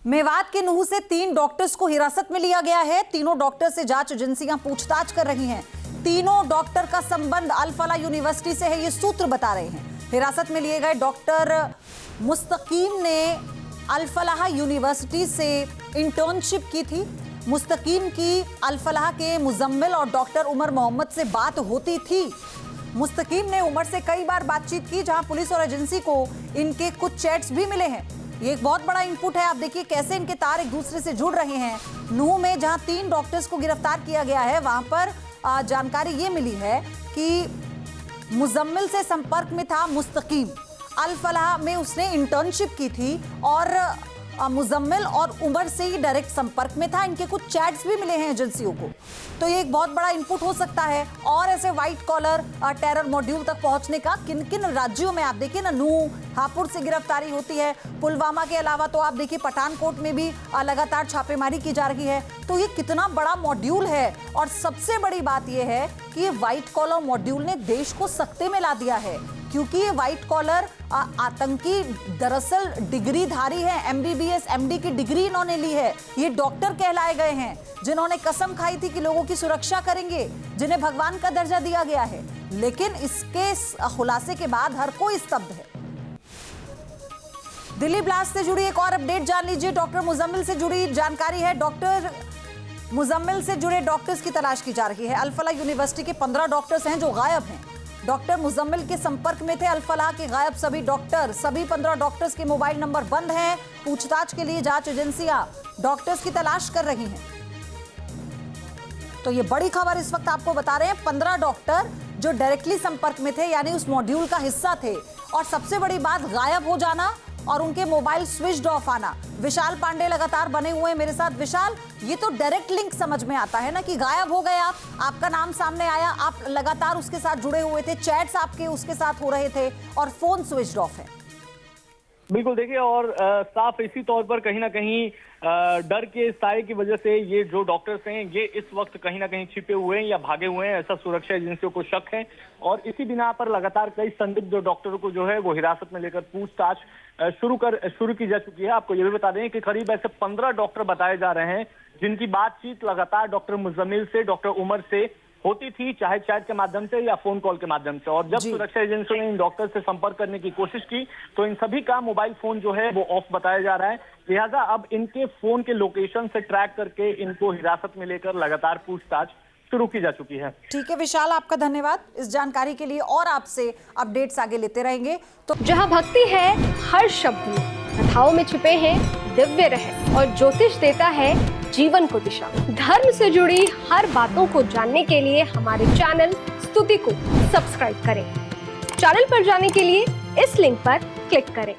मेवात के नूह से 3 डॉक्टर्स को हिरासत में लिया गया है। तीनों डॉक्टर से जांच एजेंसियां पूछताछ कर रही हैं। तीनों डॉक्टर का संबंध अल फलाह यूनिवर्सिटी से है, ये सूत्र बता रहे हैं। हिरासत में लिए गए डॉक्टर मुस्तकीम ने अल फलाह यूनिवर्सिटी से इंटर्नशिप की थी। मुस्तकीम की अल फलाह के मुजम्मिल और डॉक्टर उमर मोहम्मद से बात होती थी। मुस्तकीम ने उमर से कई बार बातचीत की, जहां पुलिस और एजेंसी को इनके कुछ चैट्स भी मिले हैं। ये एक बहुत बड़ा इनपुट है। आप देखिए कैसे इनके तार एक दूसरे से जुड़ रहे हैं। नूह में जहां 3 डॉक्टर्स को गिरफ्तार किया गया है, वहां पर जानकारी ये मिली है कि मुजम्मिल से संपर्क में था मुस्तकीम। अल फलाह में उसने इंटर्नशिप की थी और मुजम्मिल और उमर से ही डायरेक्ट संपर्क में था। इनके कुछ चैट्स भी मिले हैं एजेंसियों को, तो ये एक बहुत बड़ा इनपुट हो सकता है। और ऐसे व्हाइट कॉलर टेरर मॉड्यूल तक पहुंचने का किन किन राज्यों में आप देखिए ना, नूह हापुड़ से गिरफ्तारी होती है। पुलवामा के अलावा तो आप देखिए पठानकोट में भी लगातार छापेमारी की जा रही है। तो ये कितना बड़ा मॉड्यूल है। और सबसे बड़ी बात यह है कि ये व्हाइट कॉलर मॉड्यूल ने देश को सकते में ला दिया है, क्योंकि ये व्हाइट कॉलर आतंकी दरअसल डिग्रीधारी है। MBBS MD की डिग्री इन्होंने ली है। ये डॉक्टर कहलाए गए हैं जिन्होंने कसम खाई थी कि लोगों की सुरक्षा करेंगे, जिन्हें भगवान का दर्जा दिया गया है। लेकिन इसके खुलासे के बाद हर कोई स्तब्ध है। दिल्ली ब्लास्ट से जुड़ी एक और अपडेट जान लीजिए। डॉक्टर मुजम्मिल से जुड़ी जानकारी है। डॉक्टर मुजम्मिल से जुड़े डॉक्टर्स की तलाश की जा रही है। अल फलाह यूनिवर्सिटी के 15 डॉक्टर्स हैं जो गायब हैं। डॉक्टर मुजम्मिल के संपर्क में थे अल फलाह के गायब सभी डॉक्टर। सभी 15 डॉक्टर्स के मोबाइल नंबर बंद हैं। पूछताछ के लिए जांच एजेंसियां डॉक्टर्स की तलाश कर रही हैं। तो ये बड़ी खबर इस वक्त आपको बता रहे हैं। 15 डॉक्टर जो डायरेक्टली संपर्क में थे, यानी उस मॉड्यूल का हिस्सा थे। और सबसे बड़ी बात, गायब हो जाना और उनके मोबाइल स्विच्ड ऑफ आना। विशाल पांडे लगातार बने हुए हैं मेरे साथ। विशाल, ये तो डायरेक्ट लिंक समझ में आता है ना कि गायब हो गए आप, आपका नाम सामने आया, आप लगातार उसके साथ जुड़े हुए थे, चैट्स आपके उसके साथ हो रहे थे और फोन स्विच्ड ऑफ है। बिल्कुल, देखिए, और साफ इसी तौर पर कहीं ना कहीं डर के साए की वजह से ये जो डॉक्टर्स हैं ये इस वक्त कहीं ना कहीं छिपे हुए हैं या भागे हुए हैं, ऐसा सुरक्षा एजेंसियों को शक है। और इसी बिना पर लगातार कई संदिग्ध डॉक्टरों को जो है वो हिरासत में लेकर पूछताछ शुरू की जा चुकी है। आपको ये भी बता दें कि करीब ऐसे 15 डॉक्टर बताए जा रहे हैं जिनकी बातचीत लगातार डॉक्टर मुजम्मिल से, डॉक्टर उमर से होती थी, चाहे चैट के माध्यम से या फोन कॉल के माध्यम से। और जब सुरक्षा एजेंसियों ने इन डॉक्टर से संपर्क करने की कोशिश की तो इन सभी का मोबाइल फोन जो है वो ऑफ बताया जा रहा है। लिहाजा अब इनके फोन के लोकेशन से ट्रैक करके इनको हिरासत में लेकर लगातार पूछताछ शुरू की जा चुकी है। ठीक है विशाल, आपका धन्यवाद इस जानकारी के लिए और आपसे अपडेट्स आगे लेते रहेंगे। तो जहां भक्ति है हर शब्द में, कथाओं में छिपे हैं दिव्य रहस्य और ज्योतिष देता है जीवन को दिशा। धर्म से जुड़ी हर बातों को जानने के लिए हमारे चैनल स्तुति को सब्सक्राइब करें। चैनल पर जाने के लिए इस लिंक पर क्लिक करें।